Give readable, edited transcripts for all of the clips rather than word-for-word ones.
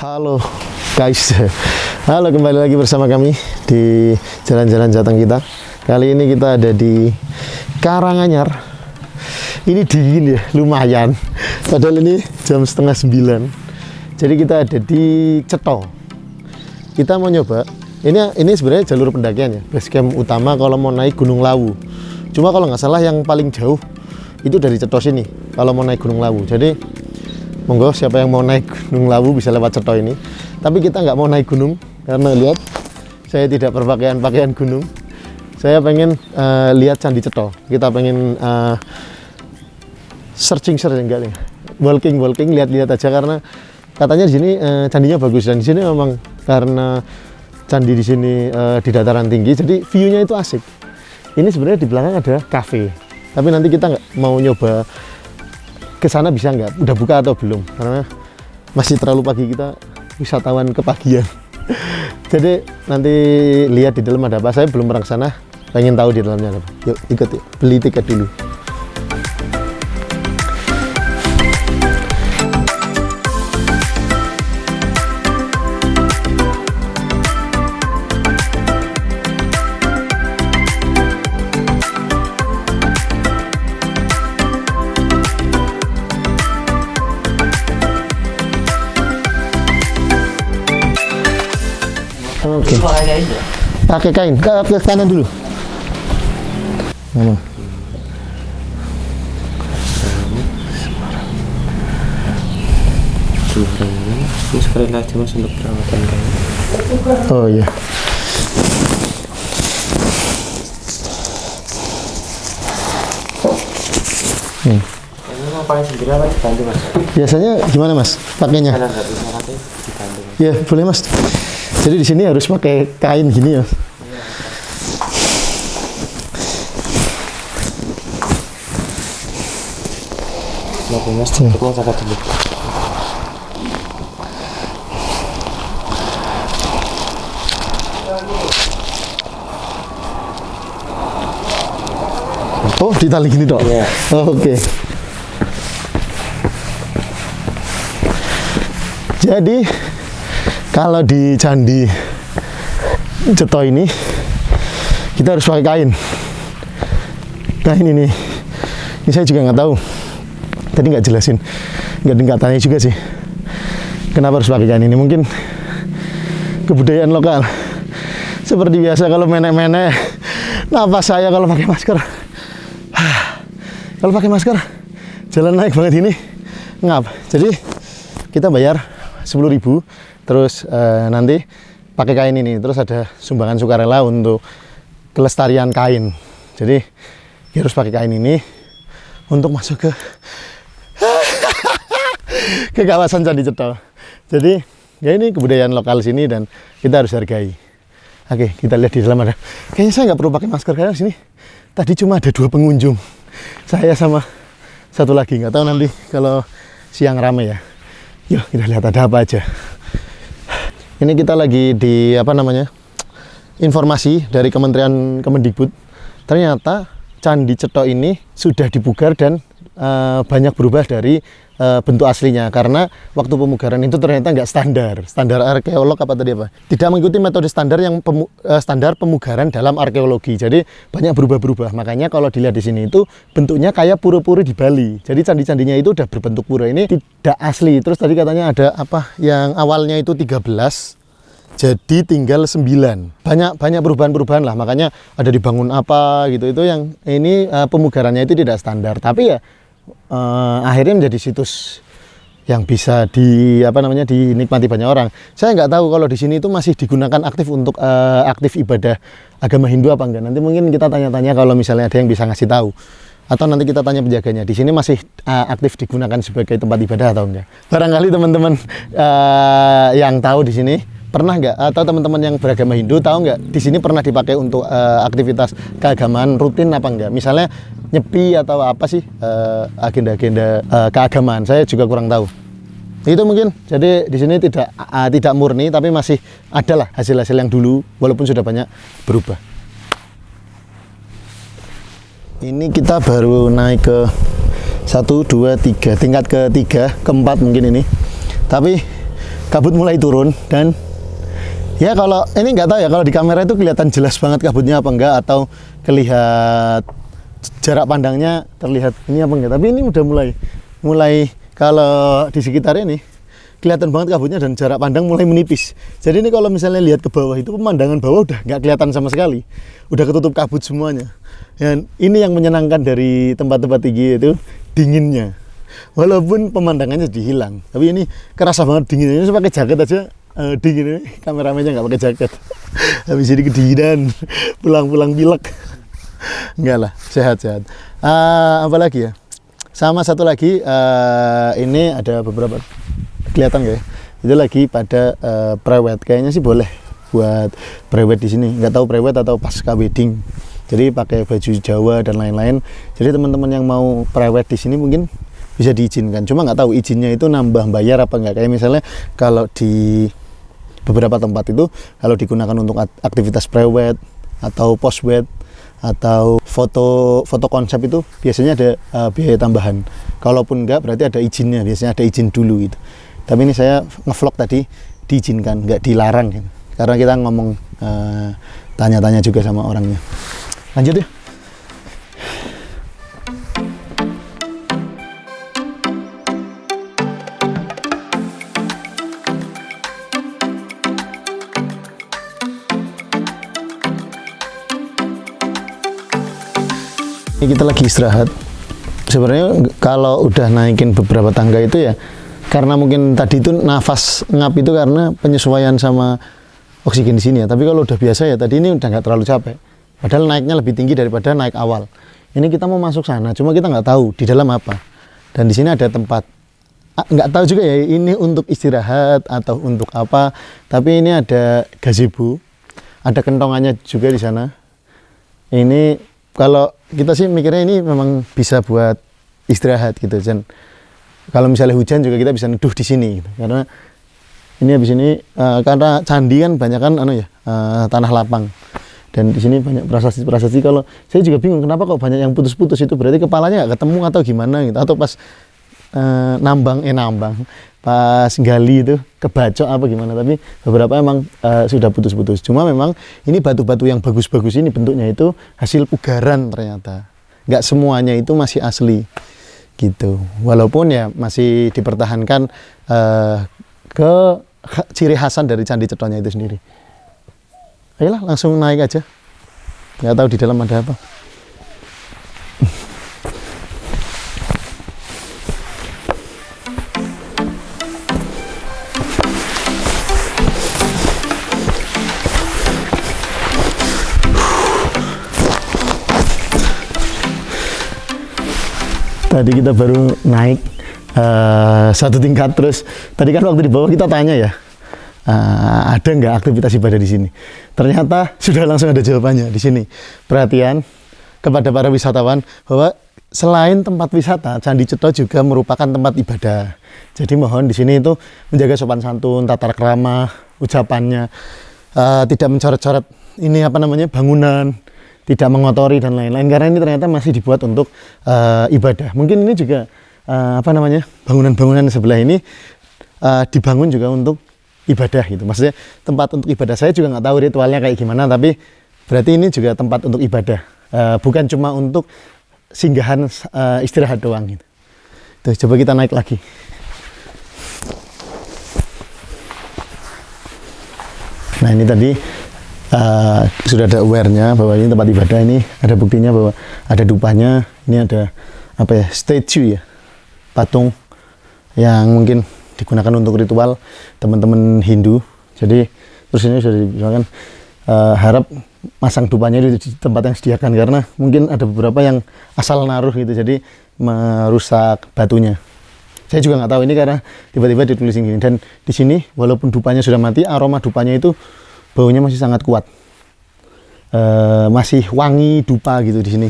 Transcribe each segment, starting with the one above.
Halo guys, halo, kembali lagi bersama kami di jalan-jalan Jateng kita. Kali ini kita ada di Karanganyar. Ini dingin ya, lumayan. Padahal ini jam 8:30. Jadi kita ada di Cetho. Kita mau nyoba. Ini sebenarnya jalur pendakian ya, base camp utama kalau mau naik Gunung Lawu. Cuma kalau nggak salah yang paling jauh itu dari Cetho sini. Kalau mau naik Gunung Lawu, jadi monggo siapa yang mau naik Gunung Lawu bisa lewat Cetho ini. Tapi kita nggak mau naik gunung karena lihat saya tidak berpakaian gunung. Saya pengen lihat Candi Cetho. Kita pengen searching enggak nih, walking lihat aja karena katanya di sini candinya bagus dan di sini memang karena candi di sini di dataran tinggi jadi view-nya itu asik. Ini sebenarnya di belakang ada cafe. Tapi nanti kita nggak mau nyoba ke sana bisa nggak? Udah buka atau belum? Karena masih terlalu pagi, kita wisatawan kepagian. Jadi nanti lihat di dalam ada apa. Saya belum pernah ke sana, pengen tahu di dalamnya ada apa. Yuk ikut yuk, beli tiket dulu. Oke. Pakai kain. Ke kanan dulu. Ngomong. Ini sekali lagi mas untuk perawatan kain. Oh iya. Ini mau pakai sendiri apa dibantu mas? Biasanya gimana mas? Pakainya? Karena nggak bisa pakai dibantu mas. Ya boleh mas. Jadi di sini harus pakai kain gini ya. Oke mas, cukupnya sangat dulu. Oh ditali gini dong? Iya. Oh, oke. Jadi kalau di Candi Cetho ini kita harus pakai kain. Kain ini saya juga nggak tahu. Tadi nggak jelasin, nggak tanya juga sih. Kenapa harus pakai kain ini? Mungkin kebudayaan lokal. Seperti biasa kalau menek-menek, napas saya kalau pakai masker. Kalau pakai masker, jalan naik banget ini, ngap. Jadi kita bayar 10.000. Terus nanti pakai kain ini, terus ada sumbangan sukarela untuk kelestarian kain. Jadi harus pakai kain ini untuk masuk ke kawasan Candi Cetho. Jadi ya ini kebudayaan lokal sini dan kita harus hargai. Oke, kita lihat di dalam ada. Kayaknya saya nggak perlu pakai masker karena sini tadi cuma ada 2 pengunjung. Saya sama satu lagi, nggak tahu nanti kalau siang rame ya. Yuk kita lihat ada apa aja. Ini kita lagi di informasi dari Kementerian Kemendikbud. Ternyata Candi Cetho ini sudah dipugar dan banyak berubah dari bentuk aslinya karena waktu pemugaran itu ternyata nggak standar arkeolog tidak mengikuti metode standar yang standar pemugaran dalam arkeologi. Jadi banyak berubah-berubah. Makanya kalau dilihat di sini itu bentuknya kayak pura-pura di Bali. Jadi candi-candinya itu udah berbentuk pura, ini tidak asli. Terus tadi katanya ada apa yang awalnya itu 13 jadi tinggal 9. Banyak perubahan-perubahan lah, makanya ada dibangun apa gitu. Itu yang ini pemugarannya itu tidak standar, tapi ya akhirnya menjadi situs yang bisa dinikmati banyak orang. Saya nggak tahu kalau di sini itu masih digunakan aktif untuk aktif ibadah agama Hindu apa enggak. Nanti mungkin kita tanya-tanya kalau misalnya ada yang bisa ngasih tahu, atau nanti kita tanya penjaganya di sini masih aktif digunakan sebagai tempat ibadah atau enggak. Barangkali teman-teman yang tahu di sini pernah nggak, atau teman-teman yang beragama Hindu tahu nggak di sini pernah dipakai untuk aktivitas keagamaan rutin apa enggak? Misalnya nyepi atau apa sih agenda-agenda keagamaan? Saya juga kurang tahu. Itu mungkin. Jadi di sini tidak murni, tapi masih ada lah hasil-hasil yang dulu, walaupun sudah banyak berubah. Ini kita baru naik ke 1, 2, 3 tingkat ke-3, ke-4 mungkin ini. Tapi kabut mulai turun dan ya kalau ini nggak tahu ya kalau di kamera itu kelihatan jelas banget kabutnya apa enggak atau kelihat jarak pandangnya terlihat ini apa enggak, tapi ini udah mulai kalau di sekitar ini kelihatan banget kabutnya dan jarak pandang mulai menipis. Jadi ini kalau misalnya lihat ke bawah itu pemandangan bawah udah nggak kelihatan sama sekali, udah ketutup kabut semuanya. Dan ini yang menyenangkan dari tempat-tempat tinggi itu dinginnya. Walaupun pemandangannya jadi hilang, tapi ini kerasa banget dinginnya. Ini pakai jaket aja dingin ini, kameramennya nggak pakai jaket. Habis ini kedinginan, pulang-pulang pilek. Enggak lah, sehat-sehat. Apa lagi ya? Sama satu lagi, ini ada beberapa kelihatan nggak ya? Itu lagi pada prewed. Kayaknya sih boleh buat prewed di sini. Nggak tahu prewed atau pasca wedding. Jadi pakai baju Jawa dan lain-lain. Jadi teman-teman yang mau prewed di sini mungkin bisa diizinkan. Cuma nggak tahu izinnya itu nambah bayar apa nggak. Kayak misalnya kalau di beberapa tempat itu kalau digunakan untuk aktivitas prewed atau postwed atau foto konsep itu biasanya ada biaya tambahan. Kalaupun enggak berarti ada izinnya, biasanya ada izin dulu gitu. Tapi ini saya ngevlog tadi diizinkan, nggak dilarang gitu. Karena kita ngomong tanya-tanya juga sama orangnya. Lanjut ya. Kita lagi istirahat. Sebenarnya kalau udah naikin beberapa tangga itu ya karena mungkin tadi itu nafas ngap itu karena penyesuaian sama oksigen di sini ya. Tapi kalau udah biasa ya tadi ini udah nggak terlalu capek. Padahal naiknya lebih tinggi daripada naik awal. Ini kita mau masuk sana, cuma kita nggak tahu di dalam apa. Dan di sini ada tempat nggak tahu juga ya ini untuk istirahat atau untuk apa. Tapi ini ada gazebo, ada kentongannya juga di sana. Ini kalau kita sih mikirnya ini memang bisa buat istirahat gitu, dan kalau misalnya hujan juga kita bisa neduh di sini gitu. Karena ini habis ini karena candi kan banyak kan tanah lapang dan di sini banyak prasasti. Kalau saya juga bingung kenapa kok banyak yang putus-putus, itu berarti kepalanya nggak ketemu atau gimana gitu, atau pas nambang pas gali itu kebacok apa gimana, tapi beberapa emang sudah putus-putus. Cuma memang ini batu-batu yang bagus-bagus ini bentuknya itu hasil pugaran ternyata, nggak semuanya itu masih asli gitu, walaupun ya masih dipertahankan ke ciri khasan dari Candi Cethonya itu sendiri. Ayolah langsung naik aja, nggak tahu di dalam ada apa. Tadi kita baru naik satu tingkat, terus tadi kan waktu di bawah kita tanya ya, ada nggak aktivitas ibadah di sini? Ternyata sudah langsung ada jawabannya di sini. Perhatian kepada para wisatawan bahwa selain tempat wisata, Candi Cetho juga merupakan tempat ibadah. Jadi mohon di sini itu menjaga sopan santun, tata krama, ucapannya, tidak mencoret-coret ini bangunan, tidak mengotori dan lain-lain, karena ini ternyata masih dibuat untuk ibadah. Mungkin ini juga bangunan-bangunan sebelah ini dibangun juga untuk ibadah gitu. Maksudnya tempat untuk ibadah. Saya juga nggak tahu ritualnya kayak gimana, tapi berarti ini juga tempat untuk ibadah, bukan cuma untuk singgahan istirahat doang gitu. Tuh, coba kita naik lagi. Nah ini tadi sudah ada aware-nya bahwa ini tempat ibadah, ini ada buktinya bahwa ada dupanya, ini ada statue ya, patung yang mungkin digunakan untuk ritual teman-teman Hindu. Jadi terus ini sudah dibilang harap masang dupanya di tempat yang disediakan, karena mungkin ada beberapa yang asal naruh gitu, jadi merusak batunya. Saya juga nggak tahu ini karena tiba-tiba ditulis gini, dan di sini walaupun dupanya sudah mati, aroma dupanya itu baunya masih sangat kuat, masih wangi dupa gitu di sini.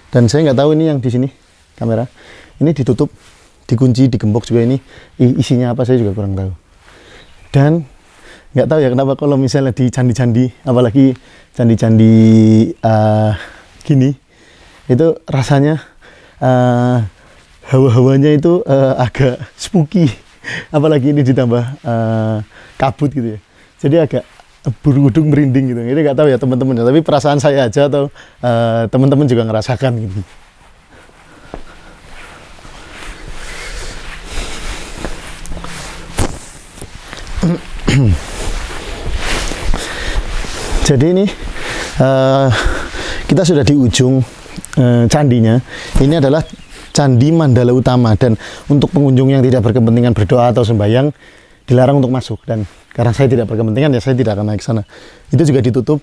Dan saya nggak tahu ini yang di sini kamera ini ditutup, dikunci, digembok juga, ini isinya apa saya juga kurang tahu. Dan nggak tahu ya kenapa kalau misalnya di candi-candi, apalagi candi-candi gini, itu rasanya hawa-hawanya itu agak spooky apalagi ini ditambah kabut gitu ya, jadi agak bulu kuduk merinding gitu. Ini nggak tahu ya teman-teman ya, tapi perasaan saya aja atau teman-teman juga ngerasakan gitu. Jadi ini kita sudah di ujung candinya. Ini adalah Candi Mandala Utama, dan untuk pengunjung yang tidak berkepentingan berdoa atau sembahyang dilarang untuk masuk, dan karena saya tidak berkepentingan ya saya tidak akan naik ke sana. Itu juga ditutup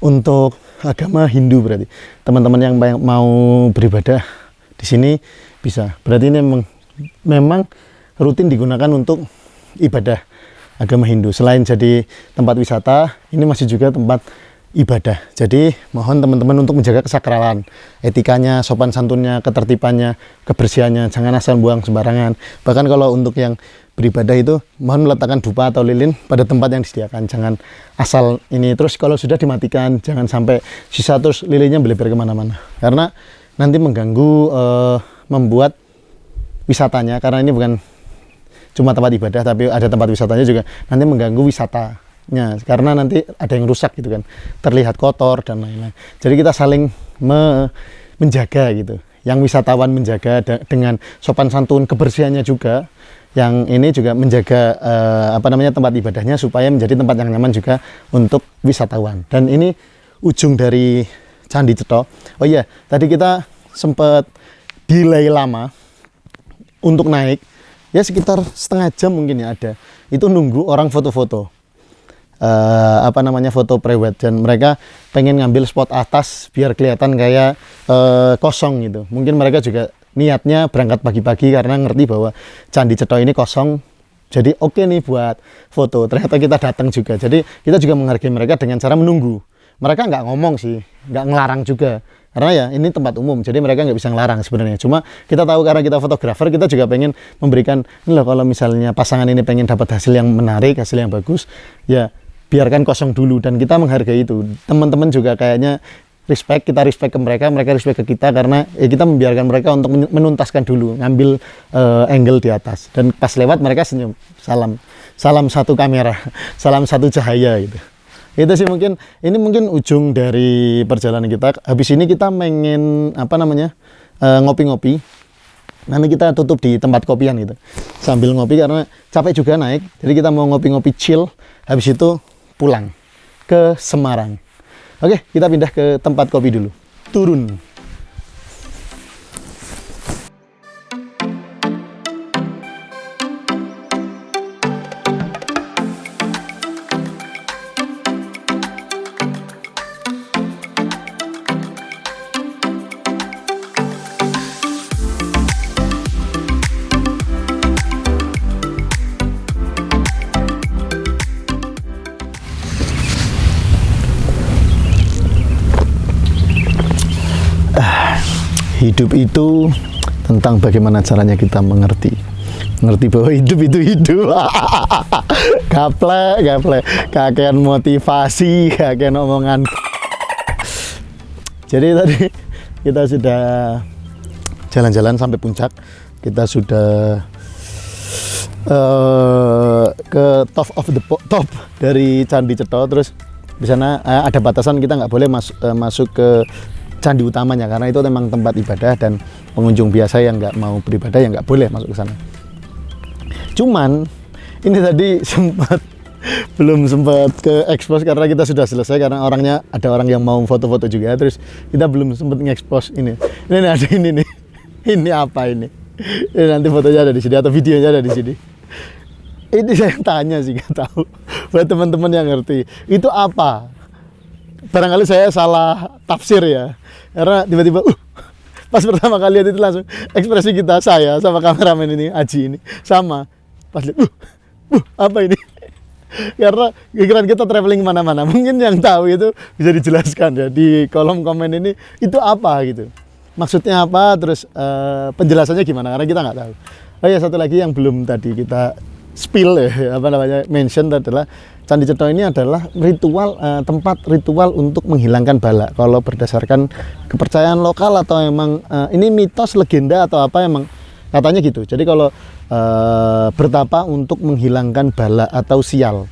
untuk agama Hindu. Berarti teman-teman yang mau beribadah di sini bisa. Berarti ini memang rutin digunakan untuk ibadah agama Hindu. Selain jadi tempat wisata, ini masih juga tempat ibadah. Jadi mohon teman-teman untuk menjaga kesakralan, etikanya, sopan santunnya, ketertibannya, kebersihannya, jangan asal buang sembarangan. Bahkan kalau untuk yang beribadah itu mohon meletakkan dupa atau lilin pada tempat yang disediakan, jangan asal ini. Terus kalau sudah dimatikan, jangan sampai sisa terus lilinnya belebar kemana-mana, karena nanti mengganggu membuat wisatanya, karena ini bukan cuma tempat ibadah tapi ada tempat wisatanya juga, nanti mengganggu wisatanya karena nanti ada yang rusak gitu kan, terlihat kotor dan lain-lain. Jadi kita saling menjaga gitu, yang wisatawan menjaga dengan sopan santun, kebersihannya juga, yang ini juga menjaga tempat ibadahnya supaya menjadi tempat yang nyaman juga untuk wisatawan. Dan ini ujung dari Candi Cetha. Oh iya, tadi kita sempat delay lama untuk naik, ya sekitar setengah jam mungkin ya ada. Itu nunggu orang foto-foto, foto prewed, dan mereka pengen ngambil spot atas biar kelihatan kayak kosong gitu. Mungkin mereka juga niatnya berangkat pagi-pagi karena ngerti bahwa Candi Cetha ini kosong, jadi oke nih buat foto. Ternyata kita datang juga, jadi kita juga menghargai mereka dengan cara menunggu. Mereka nggak ngomong sih, nggak ngelarang juga, karena ya ini tempat umum, jadi mereka nggak bisa ngelarang sebenarnya. Cuma kita tahu karena kita fotografer, kita juga pengen memberikan, ini loh, kalau misalnya pasangan ini pengen dapat hasil yang menarik, hasil yang bagus, ya biarkan kosong dulu, dan kita menghargai itu. Teman-teman juga kayaknya respect, kita respect ke mereka, mereka respect ke kita, karena kita membiarkan mereka untuk menuntaskan dulu, ngambil angle di atas, dan pas lewat mereka senyum, salam satu kamera, salam satu cahaya gitu. Itu sih mungkin ujung dari perjalanan kita. Habis ini kita pengen ngopi-ngopi. Nanti kita tutup di tempat kopian gitu, sambil ngopi karena capek juga naik. Jadi kita mau ngopi-ngopi chill. Habis itu pulang ke Semarang. Oke, kita pindah ke tempat kopi dulu. Turun. Hidup itu tentang bagaimana caranya kita mengerti bahwa hidup itu hidup. gaplek, kakean motivasi, kakean omongan. Jadi tadi kita sudah jalan-jalan sampai puncak, kita sudah ke top dari Candi Cetha. Terus di sana ada batasan, kita nggak boleh masuk ke candi utamanya karena itu memang tempat ibadah, dan pengunjung biasa yang nggak mau beribadah yang nggak boleh masuk ke sana. Cuman ini tadi belum sempat ke expose karena kita sudah selesai, karena ada orang yang mau foto-foto juga, terus kita belum sempat nge-expose ini ada ini nih. Ini apa ini nanti fotonya ada di sini atau videonya ada di sini. Ini saya tanya sih, nggak tahu buat teman-teman yang ngerti itu apa. Barangkali saya salah tafsir ya, karena tiba-tiba pas pertama kali lihat itu langsung ekspresi saya sama kameramen ini Aji ini sama pas lihat apa ini. Karena pikiran kita traveling mana-mana, mungkin yang tahu itu bisa dijelaskan ya di kolom komen ini itu apa gitu, maksudnya apa, terus penjelasannya gimana, karena kita nggak tahu. Oh ya, satu lagi yang belum tadi kita spill ya, mention adalah Candi Cetha ini adalah tempat ritual untuk menghilangkan bala. Kalau berdasarkan kepercayaan lokal atau emang ini mitos, legenda atau apa, emang katanya gitu. Jadi kalau bertapa untuk menghilangkan bala atau sial.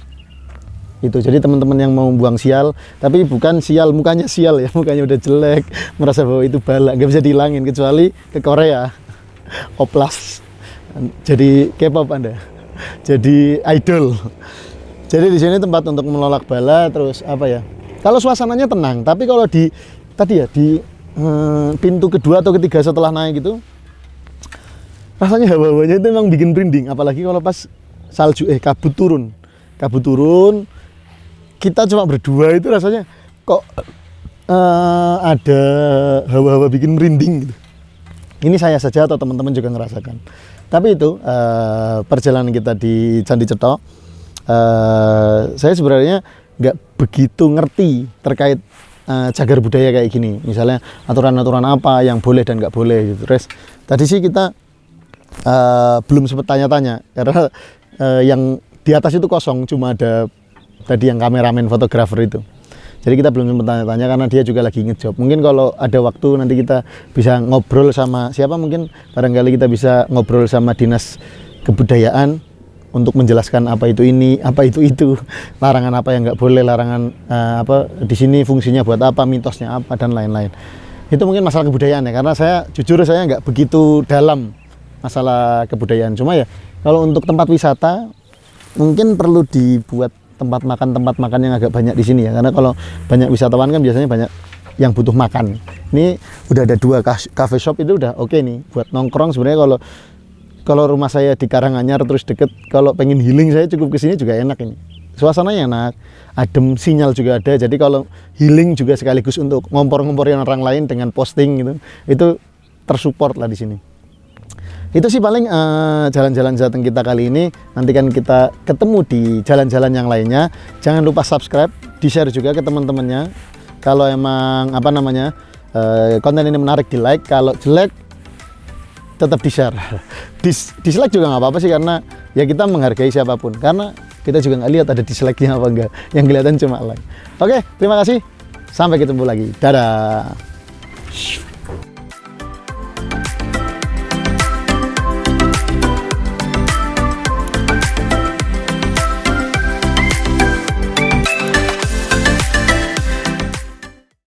Itu jadi teman-teman yang mau buang sial, tapi bukan sial mukanya sial ya, mukanya udah jelek, merasa bahwa itu bala, nggak bisa dihilangin kecuali ke Korea, oplas, jadi K-pop Anda, jadi idol. Jadi di sini tempat untuk menolak bala, terus apa ya? Kalau suasananya tenang, tapi kalau di tadi ya di pintu kedua atau ketiga setelah naik itu, rasanya hawa-hawanya itu memang bikin merinding, apalagi kalau pas salju kabut turun. Kita cuma berdua itu rasanya kok ada hawa-hawa bikin merinding gitu. Ini saya saja atau teman-teman juga ngerasakan. Tapi itu perjalanan kita di Candi Cetha, saya sebenarnya nggak begitu ngerti terkait cagar budaya kayak gini. Misalnya aturan-aturan apa yang boleh dan nggak boleh gitu. Terus tadi sih kita belum sempat tanya-tanya karena yang di atas itu kosong, cuma ada tadi yang kameramen fotografer itu. Jadi kita belum sempat tanya-tanya karena dia juga lagi ngejob. Mungkin kalau ada waktu nanti kita bisa ngobrol sama siapa, mungkin barangkali kita bisa ngobrol sama dinas kebudayaan untuk menjelaskan apa itu ini, apa itu larangan apa yang nggak boleh, larangan apa di sini fungsinya buat apa, mitosnya apa dan lain-lain. Itu mungkin masalah kebudayaan ya, karena saya jujur saya nggak begitu dalam masalah kebudayaan. Cuma ya kalau untuk tempat wisata mungkin perlu dibuat tempat makan yang agak banyak di sini ya, karena kalau banyak wisatawan kan biasanya banyak yang butuh makan. Ini udah ada 2 cafe shop, itu udah oke nih buat nongkrong. Sebenarnya kalau rumah saya di Karanganyar terus deket, kalau pengen healing saya cukup kesini juga enak ini. Suasananya enak, adem, sinyal juga ada. Jadi kalau healing juga sekaligus untuk ngompor-ngomporin orang lain dengan posting gitu, itu tersupport lah di sini. Itu sih paling jalan-jalan Jateng kita kali ini. Nanti kan kita ketemu di jalan-jalan yang lainnya. Jangan lupa subscribe, di-share juga ke teman-temannya. Kalau emang apa namanya konten ini menarik, di like. Kalau jelek tetap di-share. Dislike juga nggak apa-apa sih, karena ya kita menghargai siapapun. Karena kita juga nggak lihat ada dislike-nya apa enggak. Yang kelihatan cuma like. Oke, terima kasih. Sampai ketemu lagi. Dadah.